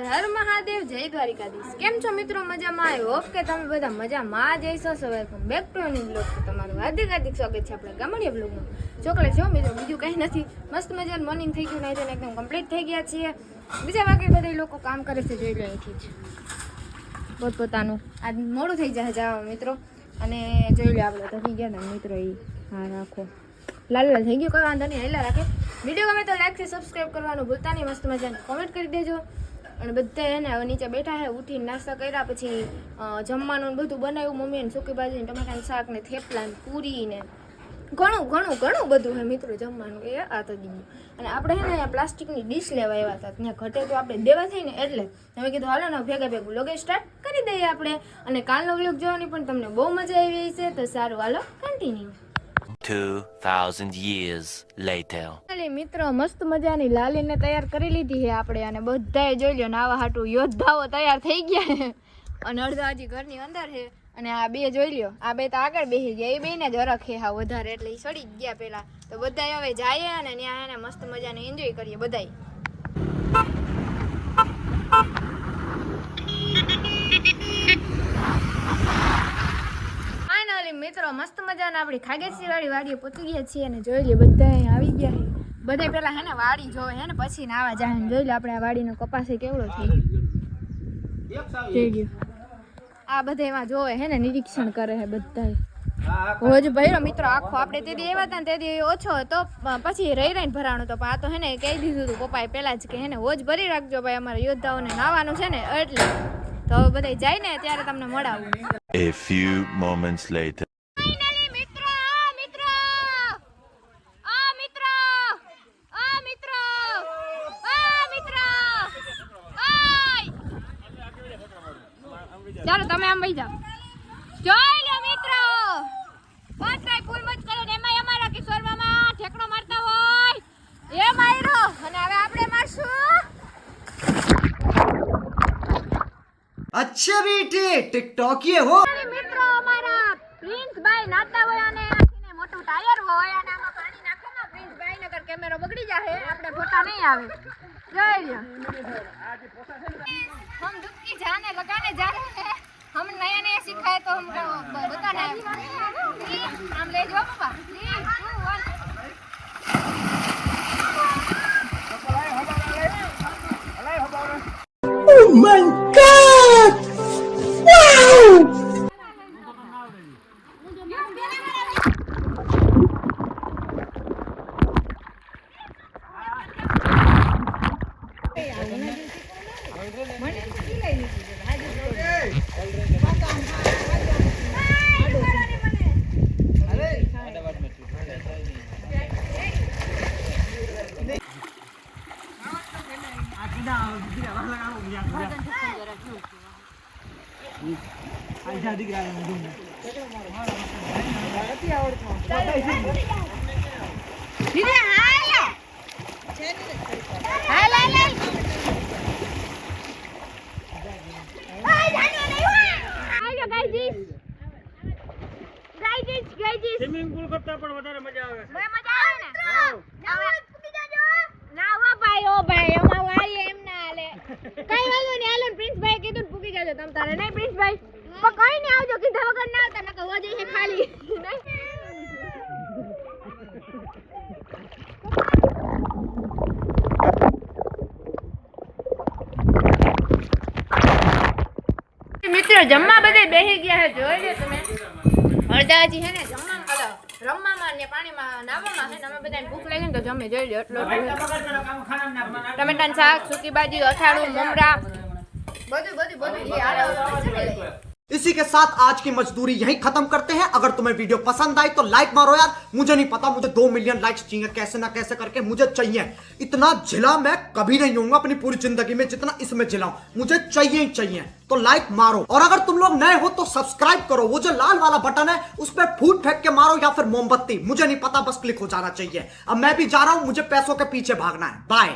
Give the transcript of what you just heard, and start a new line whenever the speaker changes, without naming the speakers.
હર મહાદેવ, જય દ્વારિકાધીશ। કેમ છો મિત્રો? મજામાં? આઈ હોપ કે તમે બધા મજામાં જ હશો। સો welcome back to new blog. તમારું હાર્દિક સ્વાગત છે આપણા ગામડિયા બ્લોગમાં। ચોકલેટ છો મિત્રો, બીજું કંઈ નથી। મસ્ત મજાનું મોર્નિંગ થઈ ગયું, નહીં તો એકદમ કમ્પ્લીટ થઈ ગયા છીએ। બીજા વાગે બધા લોકો કામ કરે છે, જોઈ લો અહીંથી જ પોતપોતાનું આજ મોડું થઈ જાય જવા મિત્રો। અને જોઈ લો આપણે તો થઈ ગયા ને મિત્રો, એ હા રાખો લાલ લાલ થઈ ગયું, કોઈ વાંધો નહીં, હેલા રાખે। વિડીયો ગમે તો લાઈક છે, સબસ્ક્રાઈબ કરવાનું ભૂલતા નહીં। મસ્ત મજાની કોમેન્ટ કરી દેજો। અને બધા એને હવે નીચે બેઠા છે, ઉઠીને નાસ્તા કર્યા પછી જમવાનું બધું બનાવ્યું મમ્મીને, સૂકી ભાજી, ટમાટાનું શાક ને થેપલા ને પૂરી ને ઘણું ઘણું ઘણું બધું છે મિત્રો જમવાનું એ આ તો દીધું। અને આપણે છે ને અહીંયા પ્લાસ્ટિકની ડીશ લેવા આવ્યા હતા, ત્યાં ઘટે તો આપણે દેવા થઈ ને એટલે તમે કીધું હાલો ને ભેગા ભેગું લોગે સ્ટાર્ટ કરી દઈએ આપણે। અને કાલનો વ્લોગ જોવાની પણ તમને બહુ મજા આવી છે, તો સારું હાલો કન્ટિન્યુ।
2000 years later.
મિત્રો મસ્ત મજાની લાલીને તૈયાર કરી લીધી છે આપણે, અને બધાએ જોઈ લો નાવા હાટું યોદ્ધાઓ તૈયાર થઈ ગયા છે, અને અડધા હજી ઘરની અંદર છે। અને આ બે જોઈ લ્યો, આ બે તો આગળ બેસી ગયા, એ બેને જ હરખ છે હા વધારે, એટલે એ સડી ગયા પેલા। તો બધાએ હવે જાય અને ત્યાં એને મસ્ત મજાને એન્જોય કરીએ બધાય। મિત્રો મસ્ત મજાના આપણી ખાગેસી વાળી વાડીએ પહોંચી ગયા છીએ, અને જોઈ લે બધા અહીંયા આવી ગયા છે। બધા પેલા હે ને વાડી જોવે હે ને પછી નાવા જાય ને જોઈ લે આપણે આ વાડીનો કપાસ કેવડો થઈ ગયો, જોઈ લ્યો આ બધા એમાં જોવે હે ને નિરીક્ષણ કરે છે બધા। રોજ ભર્યો મિત્રો આખો, આપણે તેથી એવા હતા ને તેથી ઓછો હતો, પછી રહી રહીને ભરાણો હતો, પણ આ તો હે ને કહી દીધું હતું પપ્પાએ પેલા જ કે હે ને રોજ ભરી રાખજો ભાઈ, અમારા યોદ્ધાઓને નાવાનું છે ને એટલે। તો હવે બધા જાય ને ત્યારે તમને મળાવું।
A few moments later.
ચાલો તમે આમ વહી જાઓ, જોઈ લો મિત્રો બધાય ફૂલ મત કરે ને એમાં અમારા કિશોર મામા ઠેકડો મારતા હોય એ માર્યો, અને હવે આપણે મારશું।
अच्छा बेटे टिकटॉकिए हो
મિત્રો અમારા પ્રિન્સભાઈ નાતા હોય અને આખીને મોટું ટાયર હોય, અને આમાં પાણી નાખે ને પ્રિન્સભાઈ નકર કેમેરો બગડી જાય, આપણે ફોટા નહીં આવે। જોઈ લો हम डुबकी जाने लगाने जा रहे हैं, हम नया नया सीखा है तो हम बताना है। हम ले जाओ पापा 3 2 1।
Oh my God! Wow!
Swimming pool કરતા પણ વધારે મજા આવે છે।
મજા આવે ને હવે પૂકી જાજો ના હો ભાઈ અમાર વાળી એમ ના હાલે, કઈ વાંધો નહીં હાલો। પ્રિન્સભાઈ કીધું પૂકી જાજો તમ તારે, નહીં પ્રિન્સભાઈ પણ કઈ નહીં આવજો, કીધા વગર ના આવતા નકર હો જઈએ ખાલી મિત્રો જમવા બધે બેસી ગયા છે, જોઈ લે તમે અડધાજી હે ને જમવા રમવામાં ને પાણીમાં નાવામાં હે ને અમે બધાને ભૂખ લાગી ને તો જમે, જોઈ લો એટલો ટમેટાનું શાક, સૂકી ભાજી, અથાણું, મમરા બધું જે હાલે
इसी के साथ आज की मजदूरी यहीं खत्म करते हैं। अगर तुम्हें वीडियो पसंद आई तो लाइक मारो यार। मुझे नहीं पता, मुझे 2 मिलियन लाइक्स चाहिए, कैसे ना कैसे करके मुझे चाहिए। इतना झिला मैं कभी नहीं होऊंगा अपनी पूरी जिंदगी में जितना इसमें झिलाऊं। मुझे चाहिए ही चाहिए, तो लाइक मारो। और अगर तुम लोग नए हो तो सब्सक्राइब करो। वो जो लाल वाला बटन है उस पर फूट फेंक के मारो या फिर मोमबत्ती, मुझे नहीं पता, बस क्लिक हो जाना चाहिए। अब मैं भी जा रहा हूं, मुझे पैसों के पीछे भागना है। बाय।